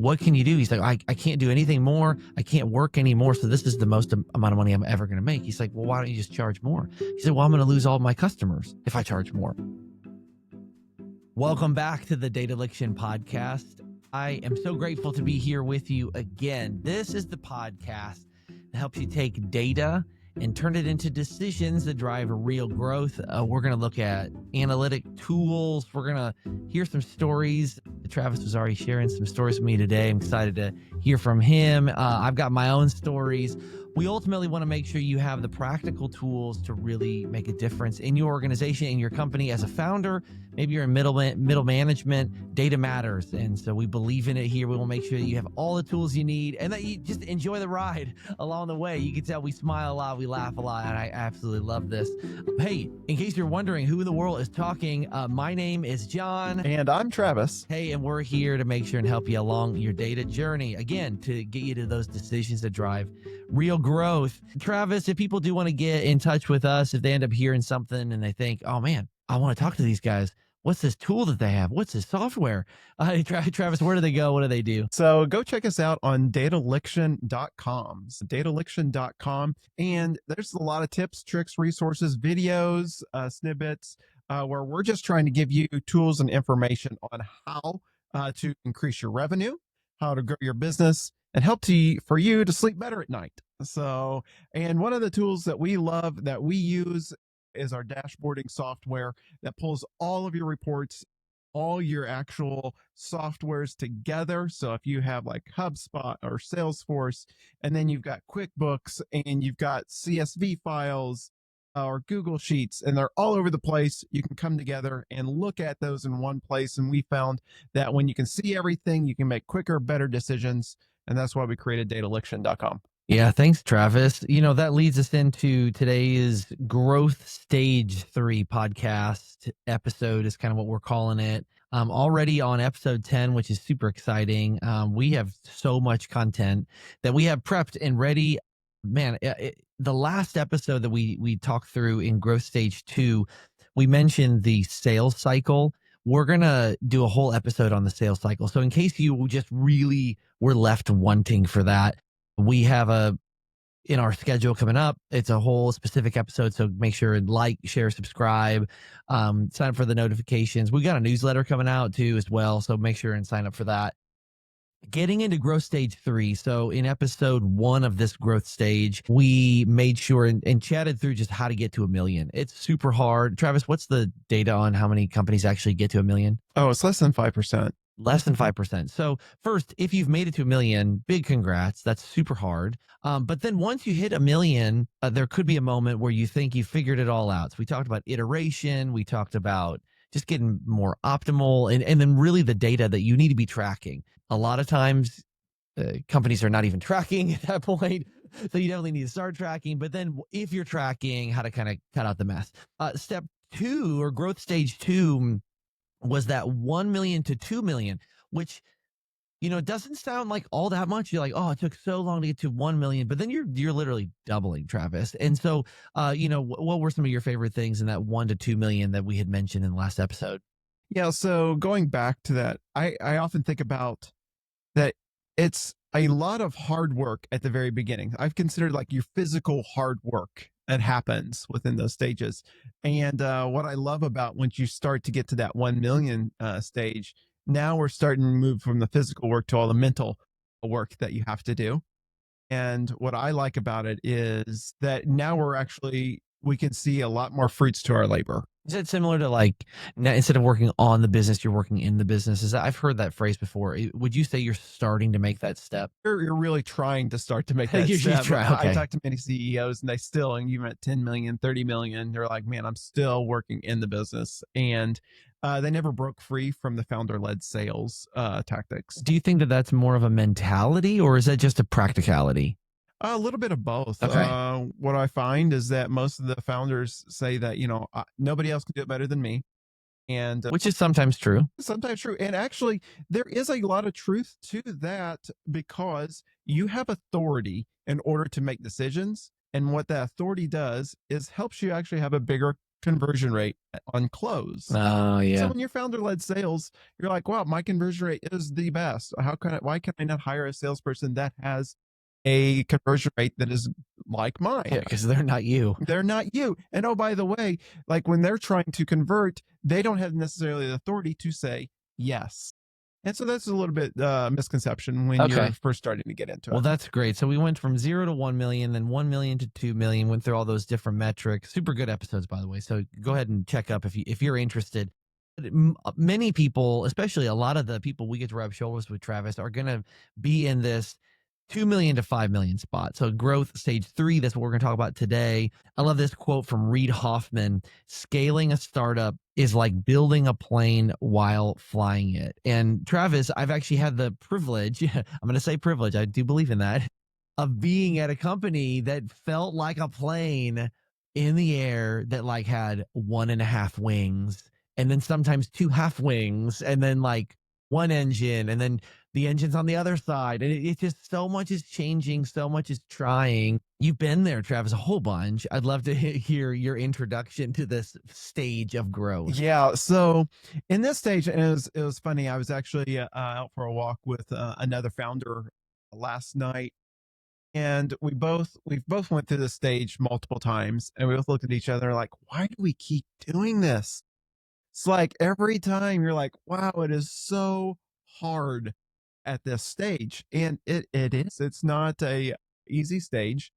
what can you do? He's like, I can't do anything more. I can't work anymore. So this is the most amount of money I'm ever going to make. He's like, well, why don't you just charge more? He said, well, I'm going to lose all my customers if I charge more. Welcome back to the Data Liction podcast. I am so grateful to be here with you again. This is the podcast that helps you take data and turn it into decisions that drive real growth. We're going to look at analytic tools. We're going to hear some stories. Travis was already sharing some stories with me today. I'm excited to hear from him. I've got my own stories. We ultimately want to make sure you have the practical tools to really make a difference in your organization, in your company. As a founder, maybe you're in middle management, data matters. And so we believe in it here. We will make sure that you have all the tools you need and that you just enjoy the ride along the way. You can tell we smile a lot, we laugh a lot, and I absolutely love this. Hey, in case you're wondering who in the world is talking, my name is John. And I'm Travis. Hey, and we're here to make sure and help you along your data journey. Again, to get you to those decisions that drive real growth. Travis, if people do want to get in touch with us, if they end up hearing something and they think, oh man, I want to talk to these guys. What's this tool that they have? What's this software? Travis, where do they go? What do they do? So go check us out on dataliction.com. So dataliction.com. And there's a lot of tips, tricks, resources, videos, snippets, where we're just trying to give you tools and information on how to increase your revenue, how to grow your business, and help for you to sleep better at night. So, and one of the tools that we love that we use is our dashboarding software that pulls all of your reports, all your actual softwares together. So if you have like HubSpot or Salesforce, and then you've got QuickBooks and you've got CSV files or Google Sheets, and they're all over the place, you can come together and look at those in one place. And we found that when you can see everything, you can make quicker, better decisions. And that's why we created dataliction.com. Yeah, thanks, Travis. You know, that leads us into today's Growth Stage 3 podcast episode is kind of what we're calling it. Already on episode 10, which is super exciting. We have so much content that we have prepped and ready. Man, the last episode that we talked through in Growth Stage 2, we mentioned the sales cycle. We're going to do a whole episode on the sales cycle. So in case you just really were left wanting for that, we have in our schedule coming up, it's a whole specific episode. So make sure and like, share, subscribe, sign up for the notifications. We got a newsletter coming out too as well. So make sure and sign up for that. Getting into growth stage 3. So in episode 1 of this growth stage, we made sure and chatted through just how to get to 1 million. It's super hard. Travis, what's the data on how many companies actually get to 1 million? Oh, it's less than 5%. Less than 5%. So first, if you've made it to 1 million, big congrats. That's super hard. But then once you hit 1 million, there could be a moment where you think you figured it all out. So we talked about iteration. We talked about just getting more optimal and then really the data that you need to be tracking. A lot of times companies are not even tracking at that point. So you definitely need to start tracking. But then if you're tracking, how to kind of cut out the mess. Step 2 or growth stage 2 was that 1 million to 2 million, which, you know, it doesn't sound like all that much. You're like, oh, it took so long to get to 1 million, but then you're literally doubling, Travis. And so, you know, what were some of your favorite things in that 1 to 2 million that we had mentioned in the last episode? Yeah. So going back to that, I often think about that it's a lot of hard work at the very beginning. I've considered like your physical hard work that happens within those stages. And what I love about once you start to get to that 1 million stage, now we're starting to move from the physical work to all the mental work that you have to do. And what I like about it is that now we can see a lot more fruits to our labor. Is it similar to like now, instead of working on the business, you're working in the business? I've heard that phrase before. Would you say you're starting to make that step? You're really trying to start to make that You step. try, okay. I talk to many CEOs and and even at 10 million, 30 million, they're like, man, I'm still working in the business. And they never broke free from the founder-led sales tactics. Do you think that that's more of a mentality or is that just a practicality? A little bit of both. Okay. What I find is that most of the founders say that, you know, nobody else can do it better than me. And which is sometimes true. Sometimes true. And actually, there is a lot of truth to that because you have authority in order to make decisions. And what that authority does is helps you actually have a bigger conversion rate on close. Oh, So yeah. when you're founder-led sales, you're like, wow, my conversion rate is the best. Why can I not hire a salesperson that has a conversion rate that is like Yeah, mine? because they're not you. They're not you. And oh, by the way, like when they're trying to convert, they don't have necessarily the authority to say yes. And so that's a little bit misconception when you're Okay. first starting to get into Well, it. that's great. So we went from 0 to 1 million, then 1 million to 2 million, went through all those different metrics. Super good episodes, by the way. So go ahead and check up if you're interested. Many people, especially a lot of the people we get to rub shoulders with, Travis, are going to be in this 2 million to 5 million spot. So growth stage 3, that's what we're going to talk about today. I love this quote from Reid Hoffman: scaling a startup is like building a plane while flying it. And Travis, I've actually had the privilege, I'm going to say privilege, I do believe in that, of being at a company that felt like a plane in the air that like had 1.5 wings, and then sometimes 2 half wings, and then like one engine, and then the engine's on the other side. And it's just so much is changing, so much is trying. You've been there, Travis, a whole bunch. I'd love to hear your introduction to this stage of growth. Yeah. So in this stage, and it was funny. I was actually out for a walk with another founder last night, and we both went through this stage multiple times, and we both looked at each other like, why do we keep doing this? It's like every time you're like, wow, it is so hard at this stage. And it is. It's not a easy stage.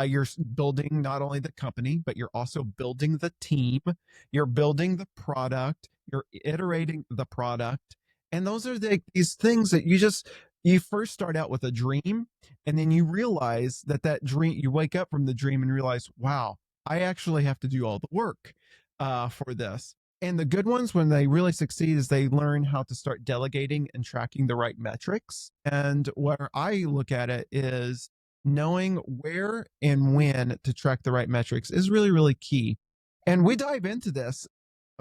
You're building not only the company, but you're also building the team. You're building the product. You're iterating the product. And those are these things that you first start out with a dream, and then you realize that dream, you wake up from the dream and realize, wow, I actually have to do all the work for this. And the good ones, when they really succeed, is they learn how to start delegating and tracking the right metrics. And where I look at it is knowing where and when to track the right metrics is really, really key. And we dive into this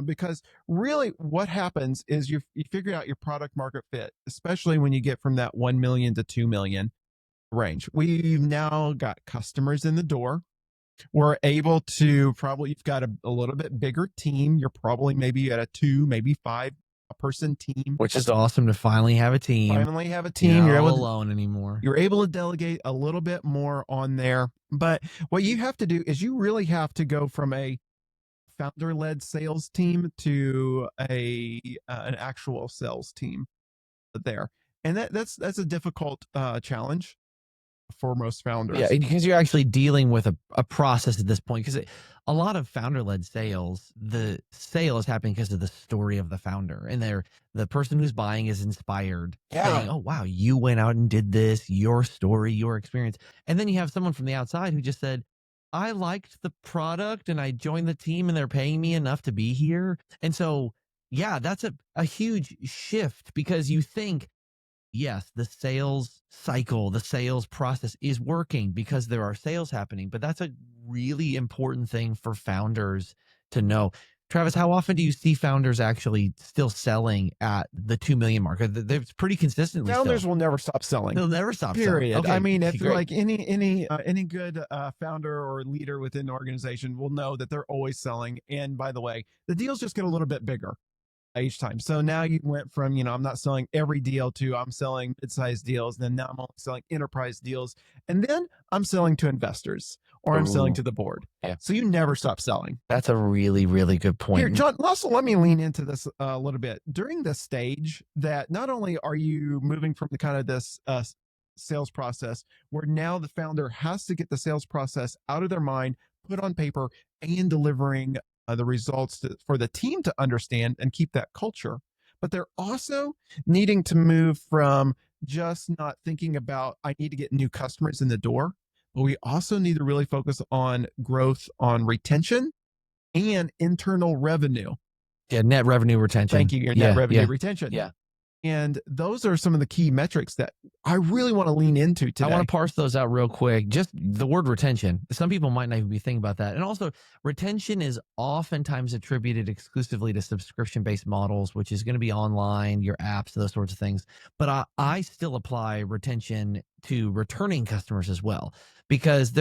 because really what happens is you figure out your product market fit, especially when you get from that 1 million to 2 million range. We've now got customers in the door. We're able to probably, you've got a little bit bigger team. You're probably maybe at a 2, maybe 5 person team. Which is awesome to finally have a team. Finally have a team. You're not alone anymore. You're able to delegate a little bit more on there. But what you have to do is you really have to go from a founder-led sales team to an actual sales team there. And that's a difficult challenge for most founders. Yeah, because you're actually dealing with a process at this point. Because a lot of founder-led sales, the sale is happening because of the story of the founder, and the person who's buying is inspired, saying, "Oh wow, you went out and did this, your story, your experience." And then you have someone from the outside who just said, "I liked the product, and I joined the team, and they're paying me enough to be here." And so, yeah, that's a huge shift, because you think, yes, the sales cycle, the sales process is working because there are sales happening, but that's a really important thing for founders to know. Travis, how often do you see founders actually still selling at the 2 million mark? They're pretty consistently. Founders still. will never stop selling. They'll never stop. Period. Selling. Okay, I mean, if great. like any good founder or leader within an organization will know that they're always selling. And by the way, the deals just get a little bit bigger each time. So now you went from, I'm not selling every deal to I'm selling mid-sized deals. And then now I'm only selling enterprise deals. And then I'm selling to investors, or I'm selling to the board. Yeah. So you never stop selling. That's a really, really good point. Here, John, also let me lean into this a little bit. During this stage, that not only are you moving from the kind of this sales process where now the founder has to get the sales process out of their mind, put on paper, and delivering the results for the team to understand and keep that culture. But they're also needing to move from just not thinking about, I need to get new customers in the door, but we also need to really focus on growth, on retention, and internal revenue. Yeah, net revenue retention. Thank you. Your net revenue retention. Yeah. And those are some of the key metrics that I really want to lean into today. I want to parse those out real quick. Just the word retention. Some people might not even be thinking about that. And also, retention is oftentimes attributed exclusively to subscription-based models, which is going to be online, your apps, those sorts of things. But I still apply retention to returning customers as well, because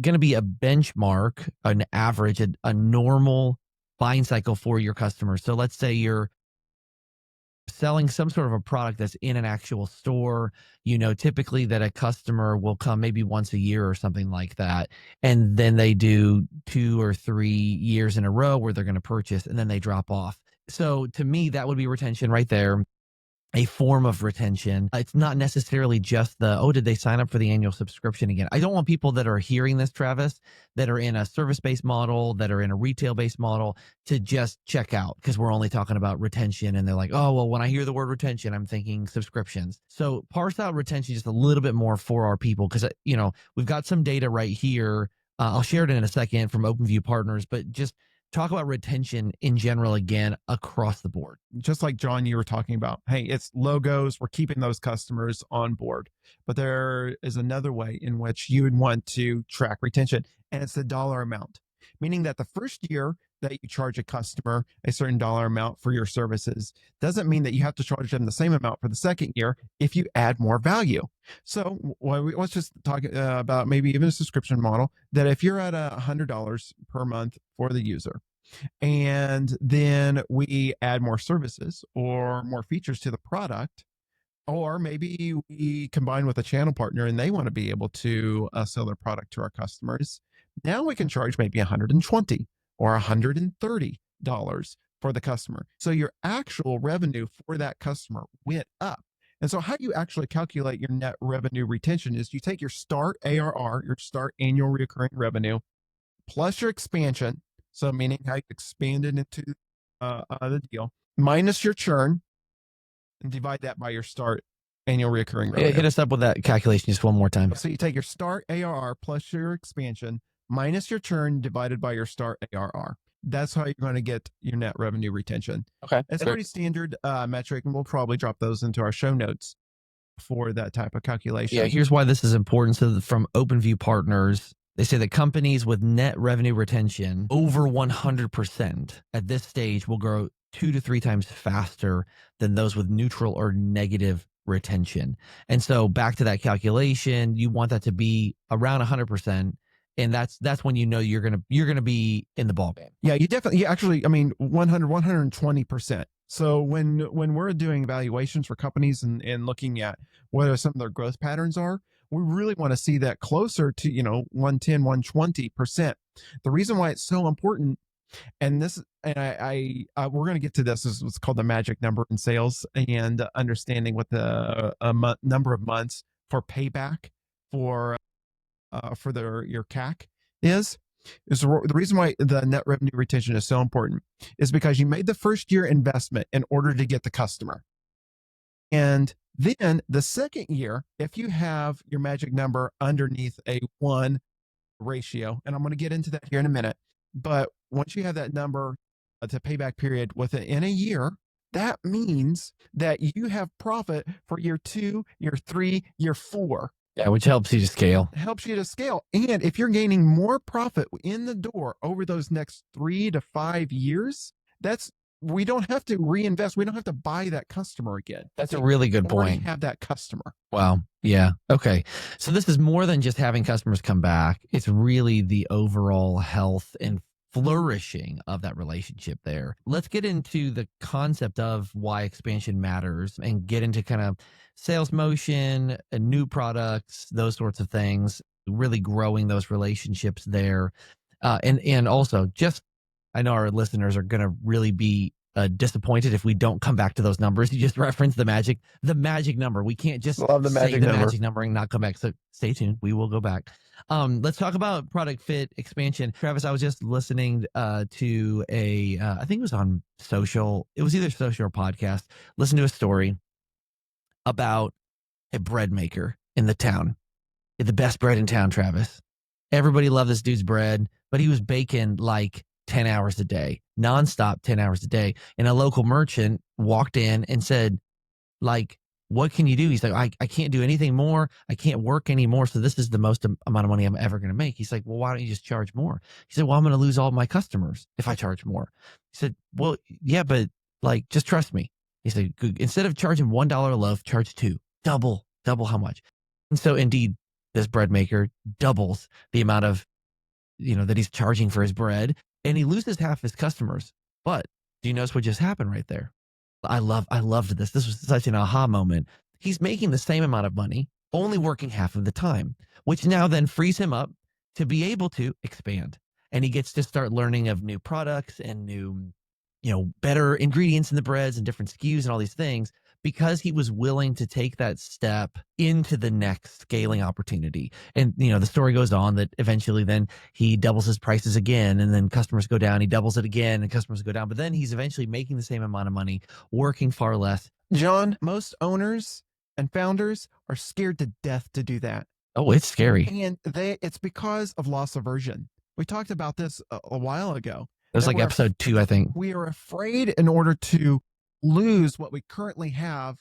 going to be a benchmark, an average, a normal buying cycle for your customers. So let's say you're selling some sort of a product that's in an actual store, typically that a customer will come maybe once a year or something like that. And then they do 2 or 3 years in a row where they're going to purchase and then they drop off. So to me, that would be retention right there, a form of retention. It's not necessarily just did they sign up for the annual subscription again? I don't want people that are hearing this, Travis, that are in a service-based model, that are in a retail-based model, to just check out because we're only talking about retention. And they're like, oh, well, when I hear the word retention, I'm thinking subscriptions. So parse out retention just a little bit more for our people because, we've got some data right here. I'll share it in a second from OpenView Partners, but just talk about retention in general again across the board. Just like John, you were talking about, hey, it's logos. We're keeping those customers on board. But there is another way in which you would want to track retention, and it's the dollar amount, meaning that the first year that you charge a customer a certain dollar amount for your services doesn't mean that you have to charge them the same amount for the second year if you add more value. So let's just talk about maybe even a subscription model that if you're at $100 per month for the user, and then we add more services or more features to the product, or maybe we combine with a channel partner and they want to be able to sell their product to our customers. Now we can charge maybe $120 or $130 for the customer. So your actual revenue for that customer went up. And so how you actually calculate your net revenue retention is you take your start ARR, your start annual recurring revenue, plus your expansion. So meaning how you expanded into the deal, minus your churn, and divide that by your start annual recurring revenue. Hit us up with that calculation just one more time. So you take your start ARR plus your expansion minus your churn divided by your start ARR. That's how you're going to get your net revenue retention. Okay. It's a pretty standard metric, and we'll probably drop those into our show notes for that type of calculation. Yeah, here's why this is important. So from OpenView Partners, they say that companies with net revenue retention over 100% at this stage will grow 2 to 3 times faster than those with neutral or negative retention. And so back to that calculation, you want that to be around 100%. And that's when you're gonna be in the ballgame. Yeah, you definitely. Actually, I mean, 120%. So when we're doing evaluations for companies and looking at what are some of their growth patterns are, we really want to see that closer to 110, 120%. The reason why it's so important, and I we're going to get to this, is what's called the magic number in sales, and understanding what the number of months for payback for your CAC is the reason why the net revenue retention is so important is because you made the first year investment in order to get the customer. And then the second year, if you have your magic number underneath a 1 ratio, and I'm going to get into that here in a minute, but once you have that number to payback period within a year, that means that you have profit for year 2, year 3, year 4. Yeah, which helps you to scale. Helps you to scale. And if you're gaining more profit in the door over those next 3 to 5 years, we don't have to reinvest. We don't have to buy that customer again. That's a really good point. Have that customer. Wow. Yeah. Okay. So this is more than just having customers come back. It's really the overall health and flourishing of that relationship there. Let's get into the concept of why expansion matters and get into kind of sales motion and new products, those sorts of things, really growing those relationships there. And also just, I know our listeners are going to really be disappointed if we don't come back to those numbers. You just referenced the magic number. We can't just Love the magic say number. magic number and not come back. So stay tuned. We will go back. Let's talk about product fit expansion. Travis, I was just listening to I think it was on social. It was either social or podcast. Listen to a story about a bread maker in the town. The best bread in town, Travis. Everybody loved this dude's bread, but he was baking like 10 hours a day, nonstop 10 hours a day. And a local merchant walked in and said, like, what can you do? He's like, I can't do anything more. I can't work anymore. So this is the most amount of money I'm ever going to make. He's like, well, why don't you just charge more? He said, well, I'm going to lose all my customers if I charge more. He said, well, yeah, but like, just trust me. He said, instead of charging $1 a loaf, charge 2, double how much. And so indeed, this bread maker doubles the amount of, that he's charging for his bread, and he loses half his customers. But do you notice what just happened right there? I loved this. This was such an aha moment. He's making the same amount of money, only working half of the time, which now then frees him up to be able to expand. And he gets to start learning of new products and new, better ingredients in the breads and different SKUs and all these things, because he was willing to take that step into the next scaling opportunity. And, the story goes on that eventually then he doubles his prices again, and then customers go down. He doubles it again and customers go down. But then he's eventually making the same amount of money, working far less. John, most owners and founders are scared to death to do that. Oh, it's scary. And it's because of loss aversion. We talked about this a while ago. It was like episode 2, I think. We are afraid, in order to lose what we currently have,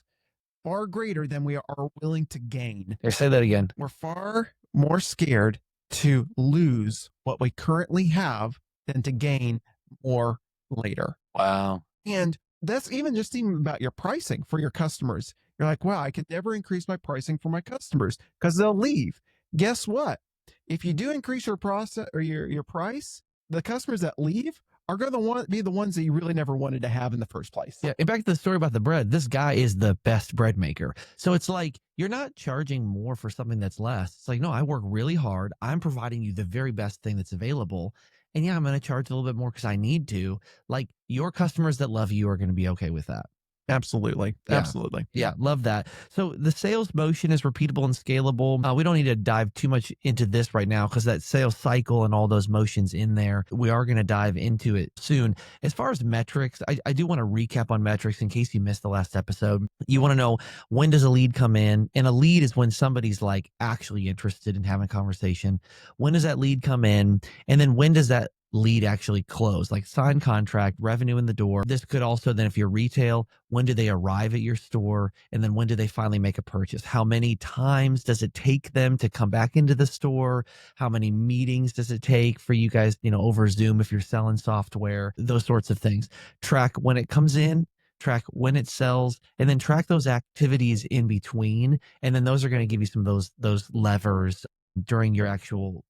far greater than we are willing to gain. Here, say that again. We're far more scared to lose what we currently have than to gain more later. Wow. And that's even about your pricing for your customers. You're like, wow, I could never increase my pricing for my customers because they'll leave. Guess what? If you do increase your process or your price, the customers that leave are going to be the ones that you really never wanted to have in the first place. Yeah. And back to the story about the bread, this guy is the best bread maker. So it's like, you're not charging more for something that's less. It's like, no, I work really hard. I'm providing you the very best thing that's available. And yeah, I'm going to charge a little bit more because I need to. Like, your customers that love you are going to be okay with that. Absolutely. Yeah. Absolutely. Yeah, love that. So the sales motion is repeatable and scalable. We don't need to dive too much into this right now because that sales cycle and all those motions in there, we are going to dive into it soon. As far as metrics, I do want to recap on metrics in case you missed the last episode. You want to know, when does a lead come in? And a lead is when somebody's like actually interested in having a conversation. When does that lead come in? And then when does that lead actually close, like sign contract, revenue in the door? This could also then, if you're retail, when do they arrive at your store? And then when do they finally make a purchase? How many times does it take them to come back into the store? How many meetings does it take for you guys, over Zoom if you're selling software? Those sorts of things. Track when it comes in, track when it sells, and then track those activities in between. And then those are going to give you some of those levers during your actual,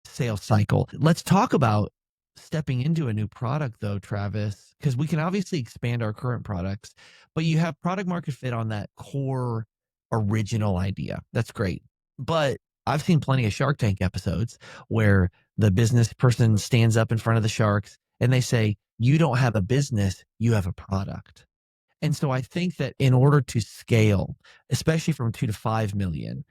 sales cycle. Let's talk about stepping into a new product though, Travis, because we can obviously expand our current products, but you have product market fit on that core original idea. That's great. But I've seen plenty of Shark Tank episodes where the business person stands up in front of the sharks and they say, you don't have a business, you have a product. And so I think that in order to scale, especially from 2 to 5 million,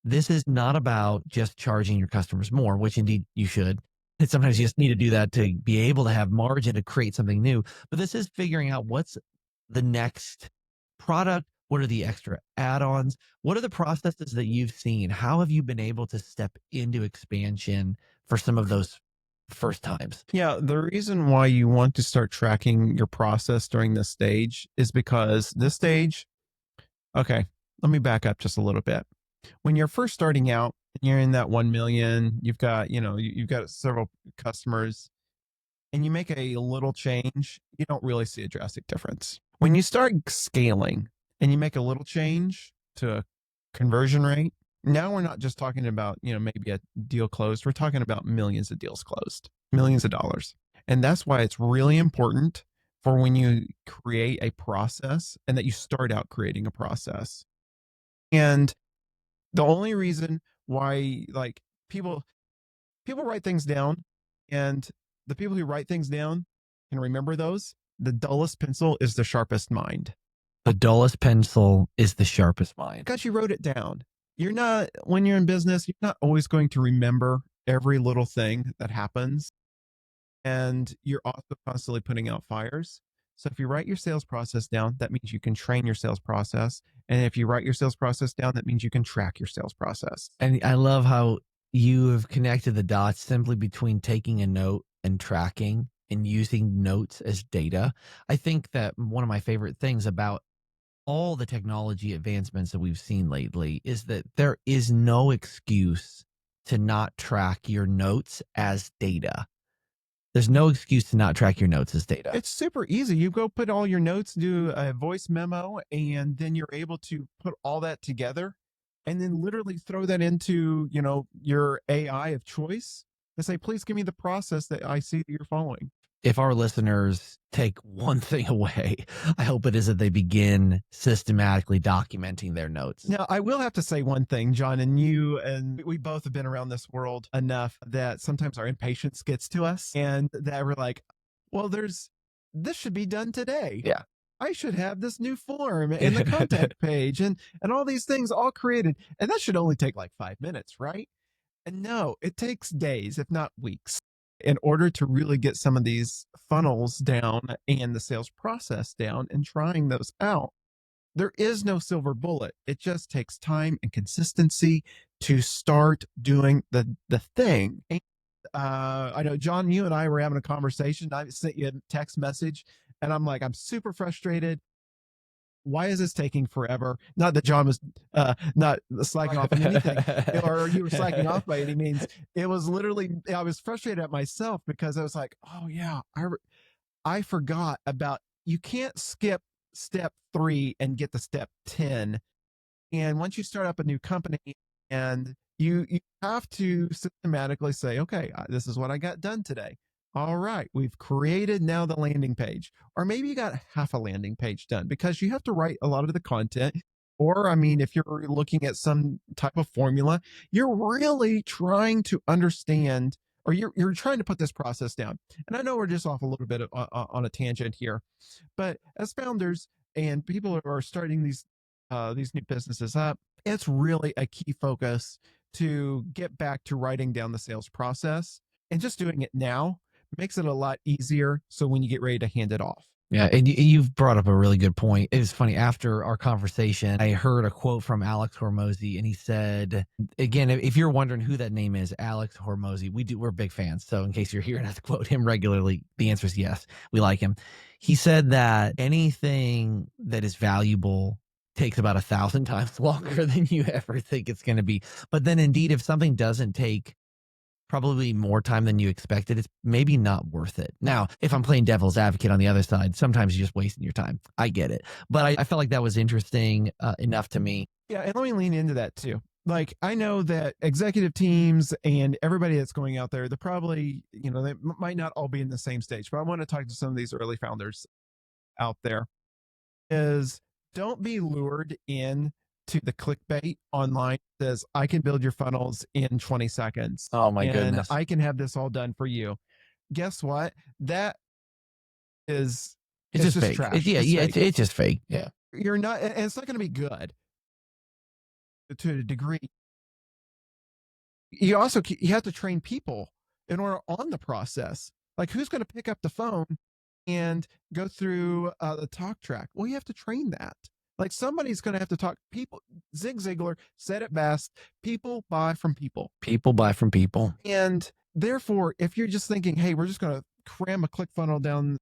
this is not about just charging your customers more, which indeed you should. And sometimes you just need to do that to be able to have margin to create something new. But this is figuring out what's the next product. What are the extra add-ons? What are the processes that you've seen? How have you been able to step into expansion for some of those first times? Yeah, the reason why you want to start tracking your process during this stage is because this stage, okay, let me back up just a little bit. When you're first starting out, you're in that 1 million, you've got, you've got several customers, and you make a little change, you don't really see a drastic difference. When you start scaling and you make a little change to a conversion rate, now we're not just talking about, maybe a deal closed. We're talking about millions of deals closed, millions of dollars. And that's why it's really important for when you create a process and that you start out creating a process. And the only reason why, like, people write things down, and the people who write things down can remember those. The dullest pencil is the sharpest mind. The dullest pencil is the sharpest mind. Because you wrote it down. When you're in business, you're not always going to remember every little thing that happens. And you're also constantly putting out fires. So if you write your sales process down, that means you can train your sales process. And if you write your sales process down, that means you can track your sales process. And I love how you have connected the dots simply between taking a note and tracking and using notes as data. I think that one of my favorite things about all the technology advancements that we've seen lately is that there is no excuse to not track your notes as data. There's no excuse to not track your notes as data. It's super easy. You go put all your notes, do a voice memo, and then you're able to put all that together and then literally throw that into, your AI of choice and say, please give me the process that I see that you're following. If our listeners take one thing away, I hope it is that they begin systematically documenting their notes. Now, I will have to say one thing, John, and you and we both have been around this world enough that sometimes our impatience gets to us and that we're like, well, this should be done today. Yeah. I should have this new form and the contact page and all these things all created. And that should only take like 5 minutes, right? And no, it takes days, if not weeks, in order to really get some of these funnels down and the sales process down and trying those out. There is no silver bullet. It just takes time and consistency to start doing the thing. And, I know, John, you and I were having a conversation. I sent you a text message and I'm like, I'm super frustrated. Why is this taking forever? Not that John was not slacking off on anything or you were slacking off by any means. It was literally, I was frustrated at myself because I was like, oh yeah, I forgot about, you can't skip step 3 and get to step 10. And once you start up a new company and you have to systematically say, okay, this is what I got done today. All right, we've created now the landing page, or maybe you got half a landing page done because you have to write a lot of the content. Or, I mean, if you're looking at some type of formula, you're really trying to understand, or you're trying to put this process down. And I know we're just off a little bit on a tangent here, but as founders and people who are starting these new businesses up, it's really a key focus to get back to writing down the sales process, and just doing it now makes it a lot easier. So when you get ready to hand it off. Yeah, and you've brought up a really good point. It was funny, after our conversation, I heard a quote from Alex Hormozy, and he said, again, if you're wondering who that name is, Alex Hormozy, we're big fans. So in case you're hearing us quote him regularly, the answer is yes, we like him. He said that anything that is valuable takes about 1,000 times longer than you ever think it's going to be. But then indeed, if something doesn't take probably more time than you expected, it's maybe not worth it. Now, if I'm playing devil's advocate on the other side, sometimes you're just wasting your time. I get it. But I felt like that was interesting enough to me. Yeah. And let me lean into that too. Like, I know that executive teams and everybody that's going out there, they're probably, they might not all be in the same stage, but I want to talk to some of these early founders out there. Is don't be lured in to the clickbait online that says, I can build your funnels in 20 seconds. Oh my and goodness. I can have this all done for you. Guess what? That is, It's just fake. trash. It's just fake. Yeah. You're not, and it's not going to be good to a degree. You have to train people in order on the process. Like, who's going to pick up the phone and go through the talk track? Well, you have to train that. Like, somebody's going to have to talk. People, Zig Ziglar said it best: people buy from people. People buy from people. And therefore, if you're just thinking, hey, we're just going to cram a click funnel down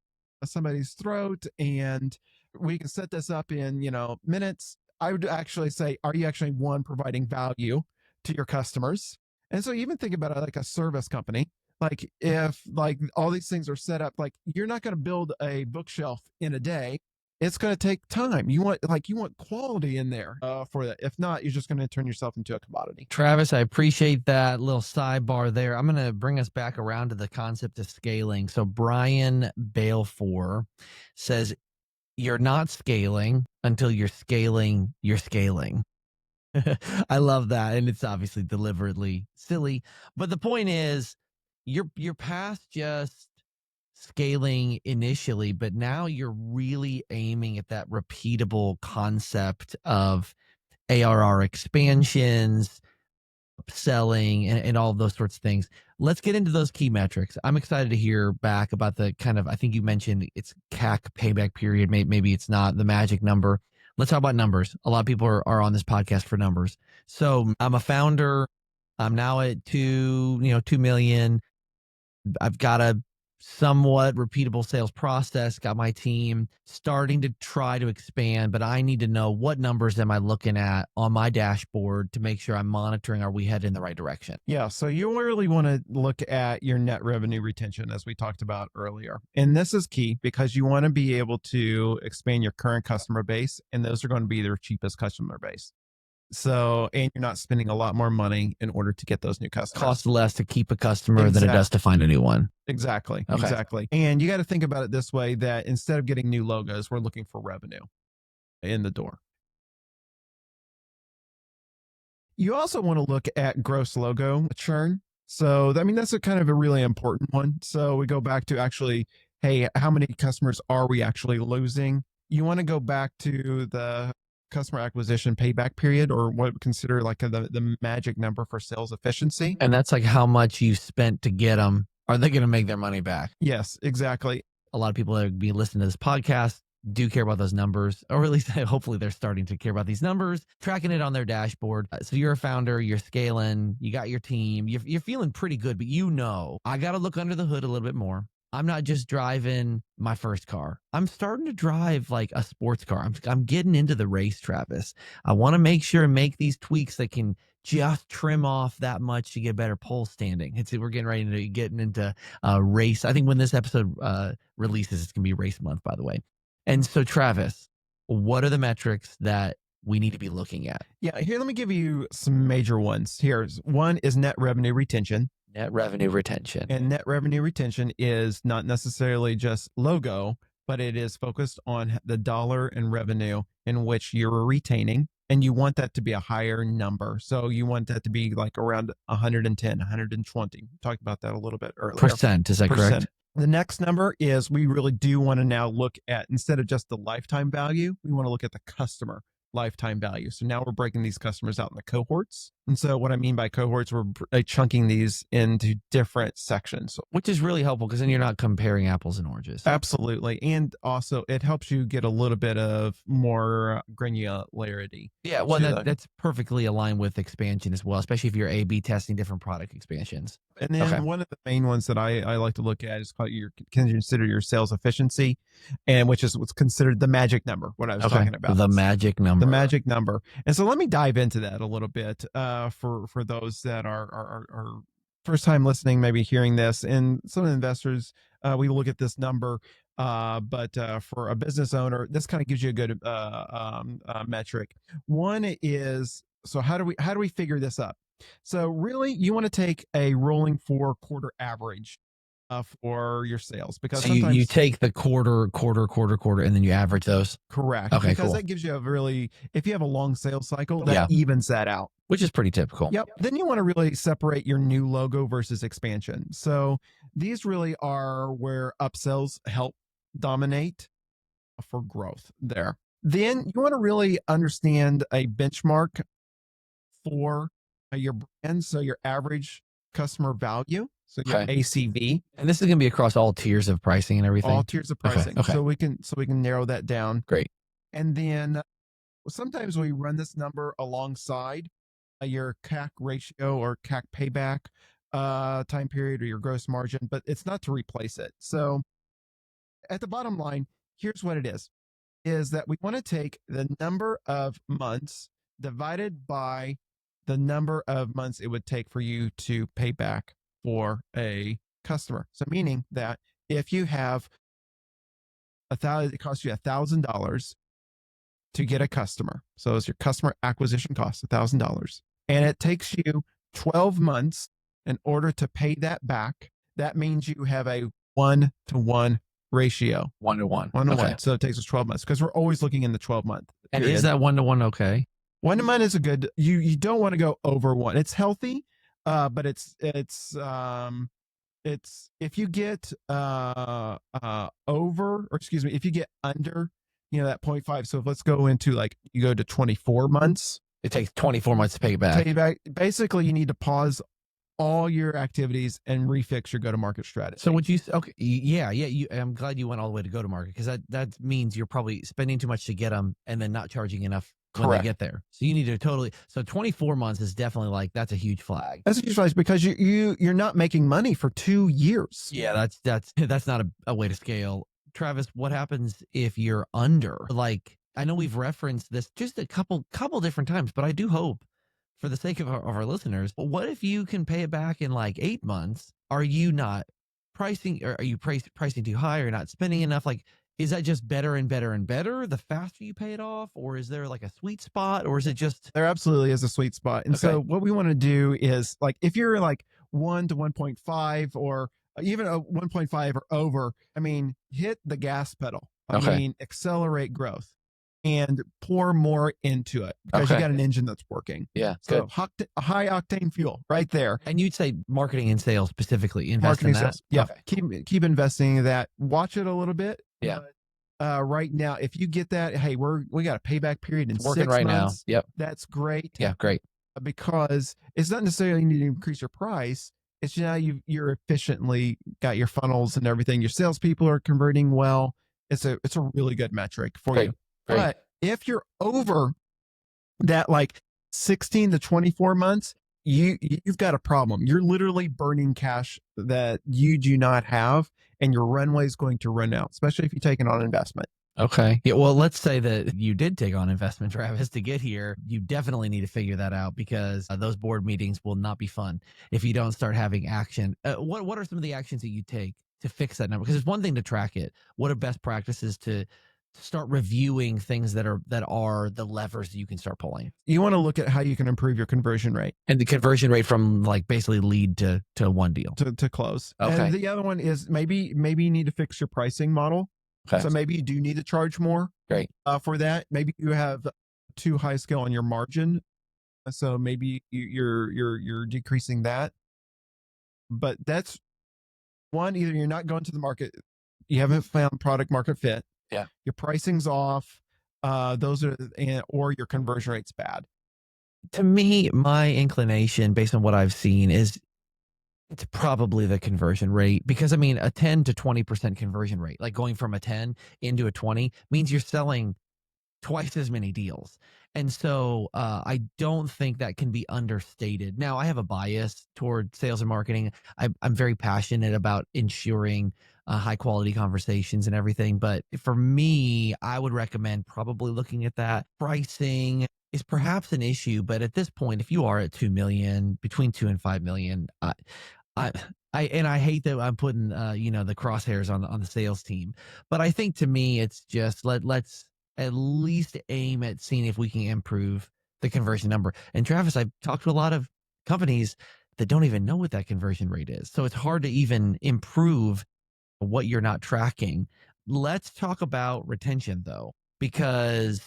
somebody's throat and we can set this up in, minutes, I would actually say, are you actually, one, providing value to your customers? And so even think about it like a service company. Like, if like all these things are set up, like, you're not going to build a bookshelf in a day. It's going to take time. You want quality in there for that. If not, you're just going to turn yourself into a commodity. Travis, I appreciate that little sidebar there. I'm going to bring us back around to the concept of scaling. So Brian Balfour says, you're not scaling until you're scaling your scaling. I love that. And it's obviously deliberately silly. But the point is, you're past just scaling initially, but now you're really aiming at that repeatable concept of ARR expansions, upselling, and all of those sorts of things. Let's get into those key metrics. I'm excited to hear back about the kind of, I think you mentioned it's CAC payback period. Maybe it's not the magic number. Let's talk about numbers. A lot of people are on this podcast for numbers. So I'm a founder. I'm now at 2 million. I've got a somewhat repeatable sales process, got my team starting to try to expand, but I need to know, what numbers am I looking at on my dashboard to make sure I'm monitoring, are we headed in the right direction? Yeah. So you really want to look at your net revenue retention, as we talked about earlier. And this is key because you want to be able to expand your current customer base, and those are going to be their cheapest customer base. So, and you're not spending a lot more money in order to get those new customers. Costs less to keep a customer than it does to find a new one. Exactly. Okay. Exactly. And you got to think about it this way, that instead of getting new logos, we're looking for revenue in the door. You also want to look at gross logo churn. So, I mean, that's a kind of a really important one. So we go back to actually, hey, how many customers are we actually losing? You want to go back to the customer acquisition payback period, or what we consider like the magic number for sales efficiency. And that's like how much you spent to get them. Are they going to make their money back? Yes, exactly. A lot of people that be listening to this podcast do care about those numbers, or at least hopefully they're starting to care about these numbers, tracking it on their dashboard. So you're a founder, you're scaling, you got your team, you're feeling pretty good, but I got to look under the hood a little bit more. I'm not just driving my first car. I'm starting to drive like a sports car. I'm getting into the race, Travis. I want to make sure and make these tweaks that can just trim off that much to get better pole standing. We're getting ready to getting into race. I think when this episode releases, it's gonna be race month, by the way. And so, Travis, what are the metrics that we need to be looking at? Yeah, here, let me give you some major ones. Here's one is net revenue retention. Net revenue retention. And net revenue retention is not necessarily just logo, but it is focused on the dollar in revenue in which you're retaining. And you want that to be a higher number. So you want that to be like around 110, 120. We talked about that a little bit earlier. Percent, is that correct? The next number is, we really do want to now look at, instead of just the lifetime value, we want to look at the customer lifetime value. So now we're breaking these customers out in the cohorts. And so what I mean by cohorts, we're chunking these into different sections. Which is really helpful because then you're not comparing apples and oranges. Absolutely. And also it helps you get a little bit of more granularity. Yeah, well, that's perfectly aligned with expansion as well, especially if you're A/B testing different product expansions. And then one of the main ones that I like to look at is called consider your sales efficiency, and which is what's considered the magic number, what I was talking about. The magic number. The magic number. And so let me dive into that a little bit for those that are first time listening, maybe hearing this. And some investors, we look at this number, but for a business owner, this kind of gives you a good metric. One is, so how do we figure this up? So really, you want to take a rolling 4-quarter average for your sales, because so you take the quarter, and then you average those. Correct. Okay, because cool. that gives you a really, if you have a long sales cycle, that evens that out. Which is pretty typical. Yep. Then you want to really separate your new logo versus expansion. So these really are where upsells help dominate for growth there. Then you want to really understand a benchmark for your brand. So your average customer value. So your ACV. And this is going to be across all tiers of pricing and everything. All tiers of pricing. Okay. So we can narrow that down. Great. And then sometimes we run this number alongside your CAC ratio or CAC payback time period, or your gross margin, but it's not to replace it. So at the bottom line, here's what it is that we want to take the number of months divided by the number of months it would take for you to pay back for a customer. So meaning that if you have it costs you $1,000 to get a customer. So it's your customer acquisition cost, $1,000. And it takes you 12 months in order to pay that back. That means you have a 1-to-1 ratio. 1-to-1. 1-to-1. So it takes us 12 months, because we're always looking in the 12-month. And is that 1-to-1 okay? 1-to-1 is a good, you don't want to go over 1. It's healthy, but it's if you get over, or excuse me, if you get under, that 0.5. So if let's go into like, you go to 24 months. It takes 24 months to pay it back. Basically, you need to pause all your activities and refix your go-to-market strategy. So would you, okay, yeah. I'm glad you went all the way to go-to-market, because that means you're probably spending too much to get them and then not charging enough when they get there. So you need to so 24 months is definitely like, that's a huge flag. That's a huge flag, because you're not making money for 2 years. Yeah, that's not a way to scale. Travis, what happens if you're under? Like, I know we've referenced this just a couple different times, but I do hope, for the sake of our listeners, what if you can pay it back in like 8 months? Are you not pricing, or are you pricing too high, or not spending enough? Like, Is that just better and better and better the faster you pay it off? Or is there like a sweet spot? Or is it just There absolutely is a sweet spot. And okay? so what we want to do is like if you're like 1 to 1.5 or even a 1.5 or over, I mean, hit the gas pedal. I Okay. mean, accelerate growth and pour more into it because you Okay. got an engine that's working. Yeah. So Good. high octane fuel right there. And you'd say marketing and sales specifically, invest in Marketing that? sales. Yeah. Okay. Keep investing in that. Watch it a little bit. Yeah. Right now, if you get that, hey, we got a payback period in It's working 6 right now. months. Yep. That's great. Yeah. Great. Because it's not necessarily you need to increase your price. It's now you're efficiently got your funnels and everything. Your salespeople are converting well. It's a really good metric for Great. you. Great. But if you're over that like 16 to 24 months, you've got a problem. You're literally burning cash that you do not have, and your runway is going to run out, especially if you take it on investment. Okay. Yeah. Well, let's say that you did take on investment, Travis, to get here. You definitely need to figure that out because those board meetings will not be fun if you don't start having action. What are some of the actions that you take to fix that number? Because it's one thing to track it. What are best practices to start reviewing things that are the levers that you can start pulling? You want to look at how you can improve your conversion rate And the conversion rate from like basically lead to one deal. to close. Okay. And the other one is maybe you need to fix your pricing model. Okay. So maybe you do need to charge more. Great. For that. Maybe you have too high scale on your margin, so maybe you're decreasing that. But that's one. Either you're not going to the market, you haven't found product market fit. Yeah. Your pricing's off. Or your conversion rate's bad. To me, my inclination based on what I've seen is it's probably the conversion rate because I mean, a 10 to 20% conversion rate, like going from a 10 into a 20 means you're selling twice as many deals. And so I don't think that can be understated. Now, I have a bias toward sales and marketing. I'm very passionate about ensuring high quality conversations and everything. But for me, I would recommend probably looking at that. Pricing is perhaps an issue, but at this point, if you are at 2 million, between 2 and 5 million, I I hate that I'm putting the crosshairs on the sales team, but I think to me it's just let's at least aim at seeing if we can improve the conversion number. And Travis, I've talked to a lot of companies that don't even know what that conversion rate is, so it's hard to even improve what you're not tracking. Let's talk about retention though, because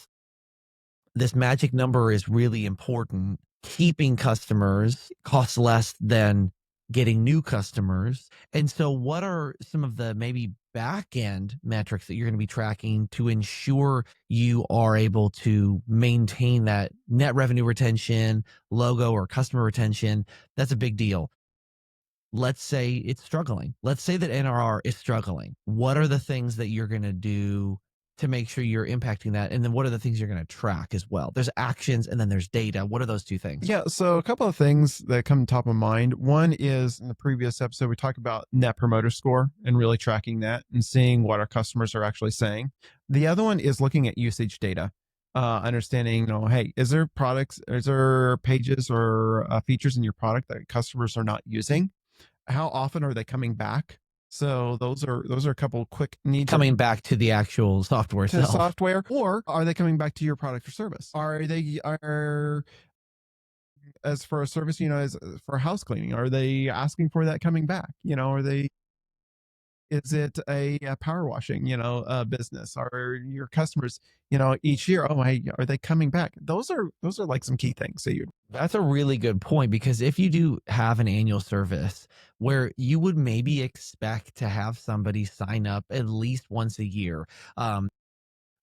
this magic number is really important. Keeping customers costs less than getting new customers. And so, what are some of the maybe back end metrics that you're going to be tracking to ensure you are able to maintain that net revenue retention, logo or customer retention? That's a big deal. Let's say it's struggling. Let's say that NRR is struggling. What are the things that you're going to do to make sure you're impacting that? And then what are the things you're going to track as well? There's actions and then there's data. What are those two things? Yeah. So a couple of things that come top of mind. One is in the previous episode, we talked about net promoter score and really tracking that and seeing what our customers are actually saying. The other one is looking at usage data. Understanding, hey, is there pages or features in your product that customers are not using? How often are they coming back? So those are a couple quick needs Coming back to the actual software to itself. software, or are they coming back to your product or service? Are as for a service, as for house cleaning, are they asking for that coming back? Are they is it a power washing, business? Are your customers, each year, oh my, are they coming back? Those are like some key things that you That's a really good point because if you do have an annual service where you would maybe expect to have somebody sign up at least once a year,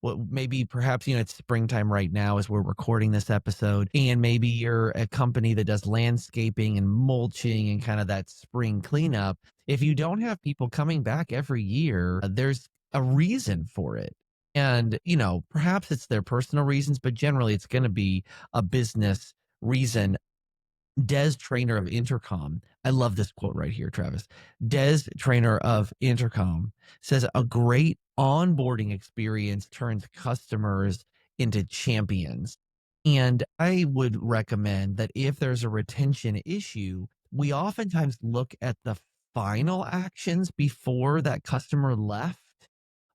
well, maybe perhaps, it's springtime right now as we're recording this episode, and maybe you're a company that does landscaping and mulching and kind of that spring cleanup. If you don't have people coming back every year, there's a reason for it. And, perhaps it's their personal reasons, but generally it's going to be a business reason. Des Trainer of Intercom. I love this quote right here, Travis. Des Trainer of Intercom says a great onboarding experience turns customers into champions. And I would recommend that if there's a retention issue, we oftentimes look at the final actions before that customer left.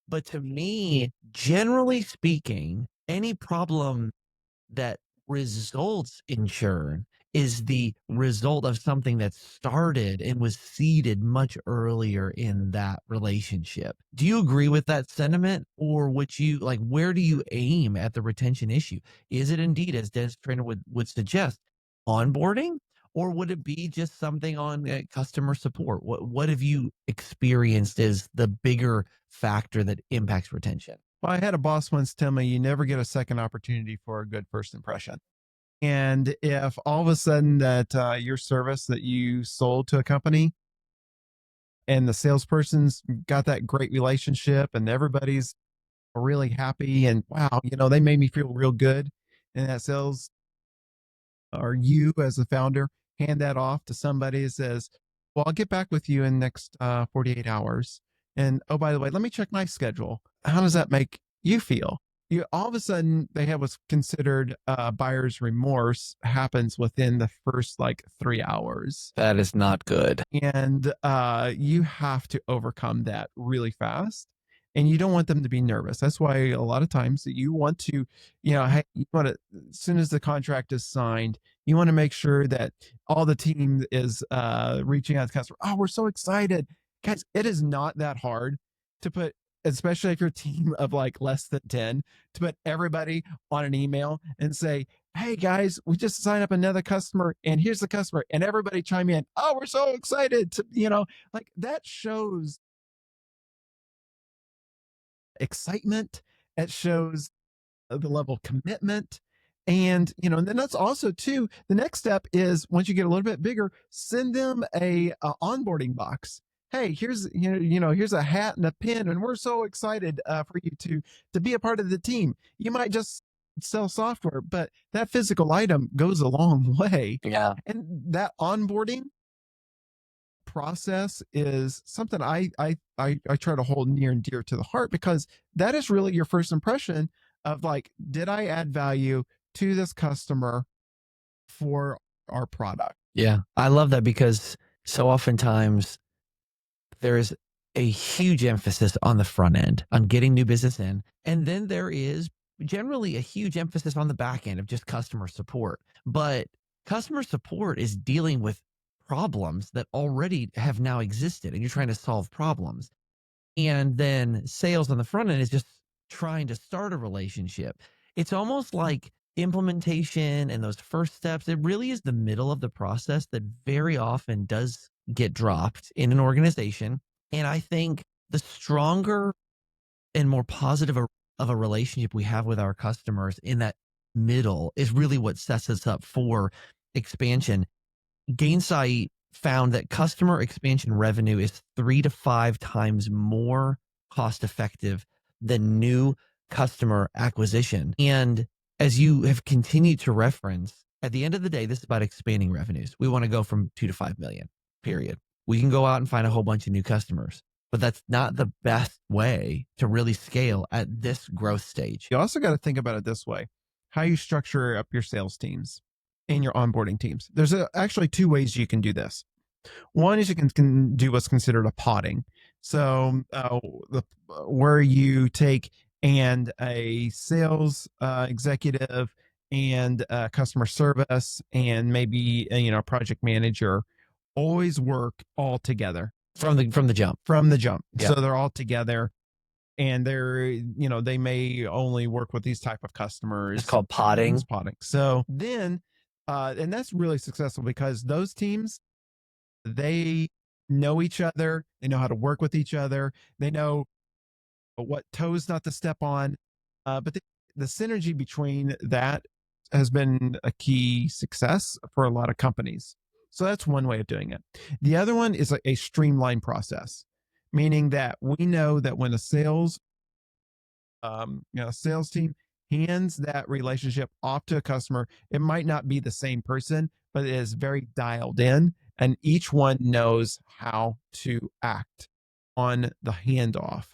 But to me, generally speaking, any problem that results in churn is the result of something that started and was seeded much earlier in that relationship. Do you agree with that sentiment? Or would you like, where do you aim at the retention issue? Is it indeed, as Dennis Trainer would suggest, onboarding? Or would it be just something on customer support? What have you experienced as the bigger factor that impacts retention? Well, I had a boss once tell me you never get a second opportunity for a good first impression. And if all of a sudden that your service that you sold to a company and the salesperson's got that great relationship and everybody's really happy and wow, they made me feel real good. And that sales or you as a founder hand that off to somebody that says, well, I'll get back with you in the next 48 hours. And oh, by the way, let me check my schedule. How does that make you feel? You all of a sudden they have what's considered buyer's remorse happens within the first like 3 hours. That is not good. And you have to overcome that really fast. And you don't want them to be nervous. That's why a lot of times you want to, hey, you want to, as soon as the contract is signed, you want to make sure that all the team is reaching out to the customer. Oh, we're so excited. Guys, it is not that hard to put, especially if you're a team of like less than 10, to put everybody on an email and say, hey guys, we just signed up another customer and here's the customer, and everybody chime in. Oh, we're so excited to, like that shows excitement. It shows the level of commitment. And then that's also too, the next step is once you get a little bit bigger, send them a onboarding box. Hey, here's a hat and a pin, and we're so excited for you to be a part of the team. You might just sell software, but that physical item goes a long way. Yeah. And that onboarding process is something I try to hold near and dear to the heart, because that is really your first impression of like, did I add value to this customer for our product? Yeah. I love that because so oftentimes there is a huge emphasis on the front end on getting new business in. And then there is generally a huge emphasis on the back end of just customer support. But customer support is dealing with problems that already have now existed and you're trying to solve problems. And then sales on the front end is just trying to start a relationship. It's almost like implementation and those first steps. It really is the middle of the process that very often does get dropped in an organization. And I think the stronger and more positive of a relationship we have with our customers in that middle is really what sets us up for expansion. Gainsight found that customer expansion revenue is 3 to 5 times more cost effective than new customer acquisition. And as you have continued to reference, at the end of the day, this is about expanding revenues. We want to go from 2 to 5 million, period. We can go out and find a whole bunch of new customers, but that's not the best way to really scale at this growth stage. You also got to think about it this way: how you structure up your sales teams and your onboarding teams. There's actually two ways you can do this. One is you can do what's considered a podding. So where you take and a sales executive and customer service and maybe a project manager always work all together From the jump. from the jump. Yeah. So they're all together, and they may only work with these type of customers. It's called podding. It's podding. So then, and that's really successful because those teams, they know each other. They know how to work with each other. They know what toes not to step on. But the synergy between that has been a key success for a lot of companies. So that's one way of doing it. The other one is a streamlined process, meaning that we know that when a sales team hands that relationship off to a customer, it might not be the same person, but it is very dialed in, and each one knows how to act on the handoff.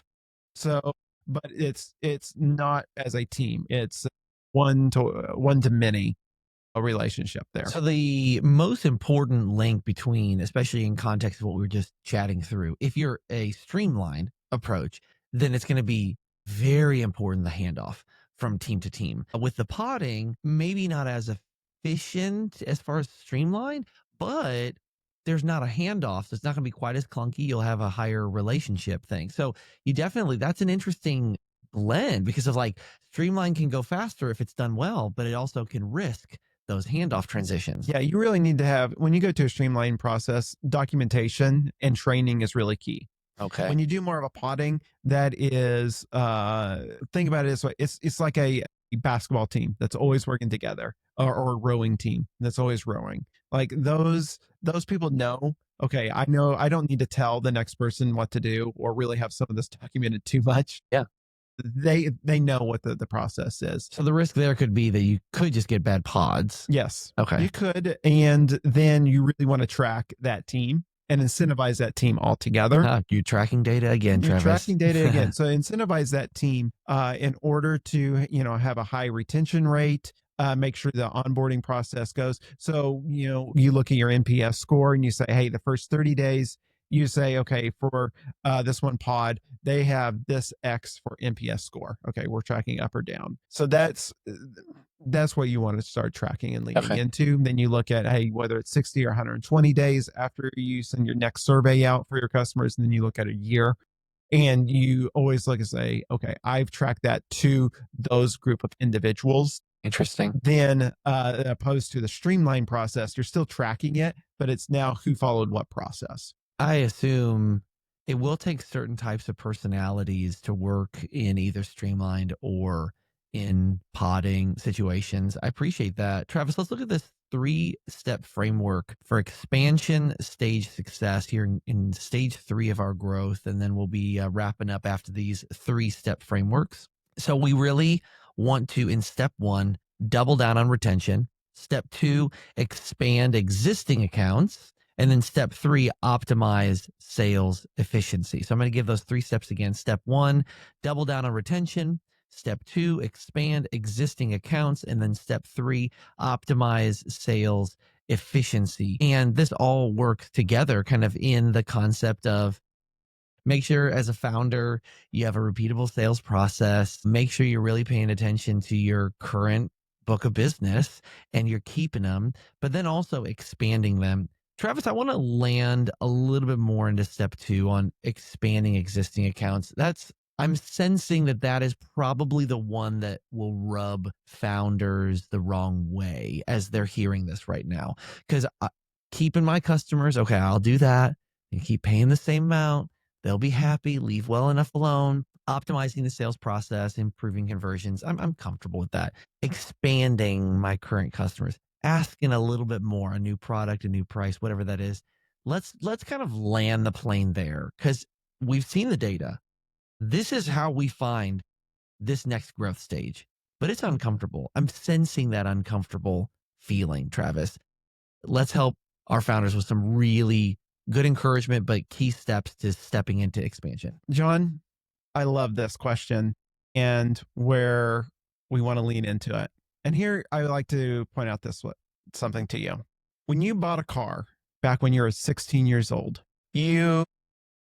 So, but it's not as a team. It's one to many a relationship there. So the most important link between, especially in context of what we were just chatting through, if you're a streamlined approach, then it's going to be very important the handoff from team to team. With the podding, maybe not as efficient as far as streamlined, but there's not a handoff. So it's not going to be quite as clunky. You'll have a higher relationship thing. So you definitely, that's an interesting blend because of like streamline can go faster if it's done well, but it also can risk those handoff transitions. Yeah, you really need to have, when you go to a streamlined process, documentation and training is really key. Okay. When you do more of a potting, that is, think about it this way: it's like a basketball team that's always working together, or a rowing team that's always rowing. Like those people know. Okay, I know I don't need to tell the next person what to do or really have some of this documented too much. Yeah. They know what the process is. So the risk there could be that you could just get bad pods. Yes, Okay. you could, and then you really want to track that team and incentivize that team altogether. You tracking data again, You're Travis. tracking data again. So incentivize that team in order to, have a high retention rate. Make sure the onboarding process goes. So, you look at your NPS score and you say, hey, the first 30 days, you say, okay, for this one pod, they have this X for NPS score. Okay, we're tracking up or down. So that's what you want to start tracking and leading Okay. into. Then you look at, hey, whether it's 60 or 120 days after you send your next survey out for your customers, and then you look at a year, and you always look and say, okay, I've tracked that to those group of individuals. Interesting. Then, opposed to the streamline process, you're still tracking it, but it's now who followed what process. I assume it will take certain types of personalities to work in either streamlined or in podding situations. I appreciate that. Travis, let's look at this 3-step framework for expansion stage success here in stage 3 of our growth. And then we'll be wrapping up after these 3-step frameworks. So we really want to, in step 1, double down on retention. Step 2, expand existing accounts. And then step 3, optimize sales efficiency. So I'm going to give those 3 steps again. Step 1, double down on retention. Step 2, expand existing accounts. And then step 3, optimize sales efficiency. And this all works together kind of in the concept of make sure as a founder, you have a repeatable sales process. Make sure you're really paying attention to your current book of business and you're keeping them, but then also expanding them. Travis, I want to land a little bit more into step 2 on expanding existing accounts. I'm sensing that is probably the one that will rub founders the wrong way as they're hearing this right now. Because keeping my customers, okay, I'll do that and keep paying the same amount. They'll be happy, leave well enough alone, optimizing the sales process, improving conversions. I'm comfortable with that. Expanding my current customers, asking a little bit more, a new product, a new price, whatever that is. Let's kind of land the plane there because we've seen the data. This is how we find this next growth stage, but it's uncomfortable. I'm sensing that uncomfortable feeling, Travis. Let's help our founders with some really good encouragement, but key steps to stepping into expansion. John, I love this question and where we want to lean into it. And here I would like to point out something to you. When you bought a car back when you were 16 years old, you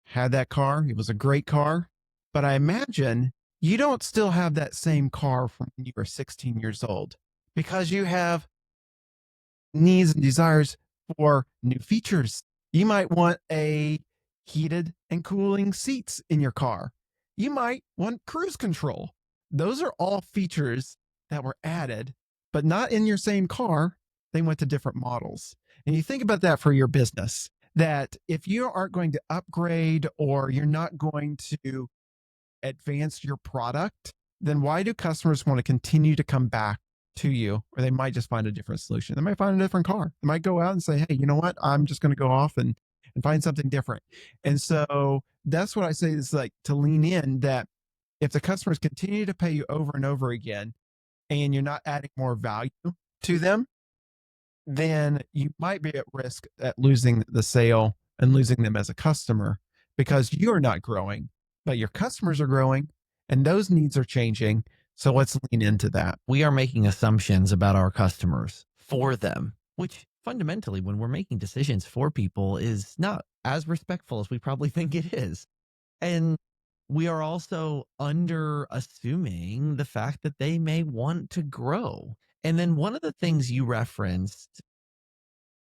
had that car. It was a great car. But I imagine you don't still have that same car from when you were 16 years old because you have needs and desires for new features. You might want a heated and cooling seats in your car. You might want cruise control. Those are all features that were added, but not in your same car. They went to different models. And you think about that for your business, that if you aren't going to upgrade or you're not going to advance your product, then why do customers want to continue to come back to you? Or they might just find a different solution. They might find a different car. They might go out and say, hey, you know what? I'm just going to go off and find something different. And so that's what I say is like to lean in, that if the customers continue to pay you over and over again and you're not adding more value to them, then you might be at risk at losing the sale and losing them as a customer because you're not growing, but your customers are growing and those needs are changing. So let's lean into that. We are making assumptions about our customers for them, which fundamentally, when we're making decisions for people, is not as respectful as we probably think it is. And we are also under assuming the fact that they may want to grow. And then one of the things you referenced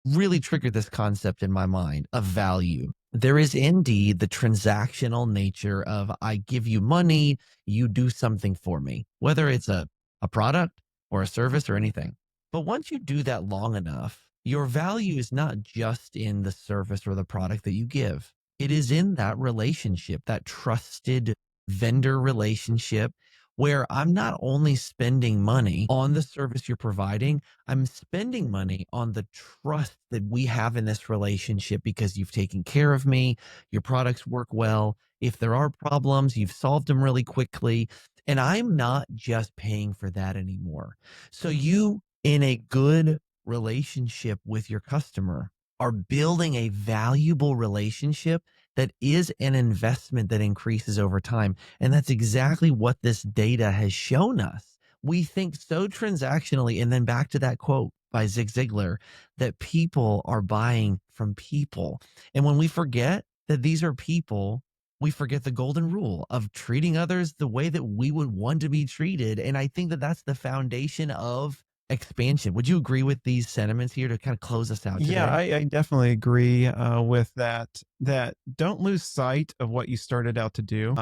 really triggered this concept in my mind of value. There is indeed the transactional nature of I give you money, you do something for me, whether it's a product or a service or anything. But once you do that long enough, your value is not just in the service or the product that you give. It is in that relationship, that trusted vendor relationship where I'm not only spending money on the service you're providing, I'm spending money on the trust that we have in this relationship because you've taken care of me, your products work well. If there are problems, you've solved them really quickly. And I'm not just paying for that anymore. So, you, in a good relationship with your customer, are building a valuable relationship that is an investment that increases over time. And that's exactly what this data has shown us. We think so transactionally. And then back to that quote by Zig Ziglar that people are buying from people. And when we forget that these are people, we forget the golden rule of treating others the way that we would want to be treated. And I think that that's the foundation of expansion. Would you agree with these sentiments here to kind of close us out Yeah, today? I definitely agree with that. That don't lose sight of what you started out to do.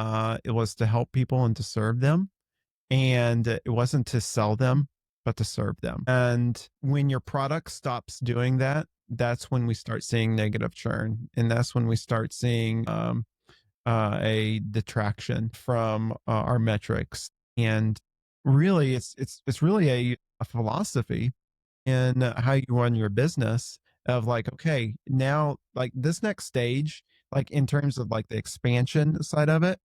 It was to help people and to serve them, and it wasn't to sell them, but to serve them. And when your product stops doing that, that's when we start seeing negative churn, and that's when we start seeing a detraction from our metrics. And really, it's really a philosophy in how you run your business of like, okay, now like this next stage, like in terms of like the expansion side of it,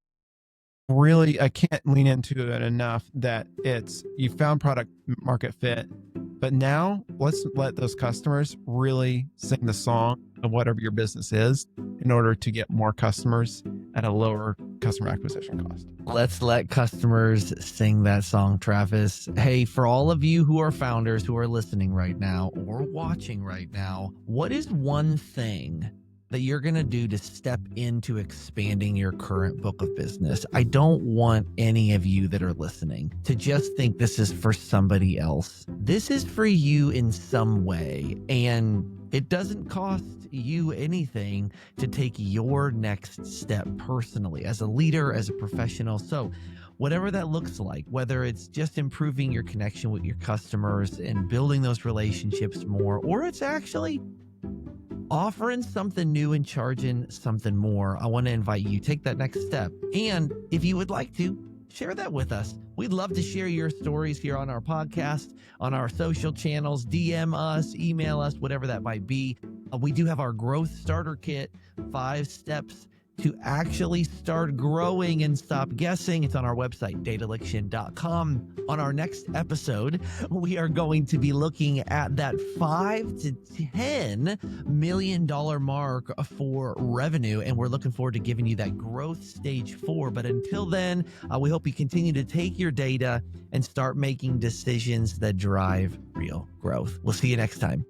really I can't lean into it enough that it's you found product market fit, but now let's let those customers really sing the song of whatever your business is in order to get more customers at a lower customer acquisition cost. Let's let customers sing that song, Travis. Hey, for all of you who are founders who are listening right now or watching right now, what is one thing that you're going to do to step into expanding your current book of business? I don't want any of you that are listening to just think this is for somebody else. This is for you in some way, and it doesn't cost you anything to take your next step personally as a leader, as a professional. So, whatever that looks like, whether it's just improving your connection with your customers and building those relationships more, or it's actually offering something new and charging something more, I want to invite you take that next step. And if you would like to, share that with us. We'd love to share your stories here on our podcast, on our social channels. DM us, email us, whatever that might be. We do have our growth starter kit, 5 steps to actually start growing and stop guessing. It's on our website, dataliction.com. On our next episode, we are going to be looking at that $5 to $10 million mark for revenue. And we're looking forward to giving you that growth stage 4. But until then, we hope you continue to take your data and start making decisions that drive real growth. We'll see you next time.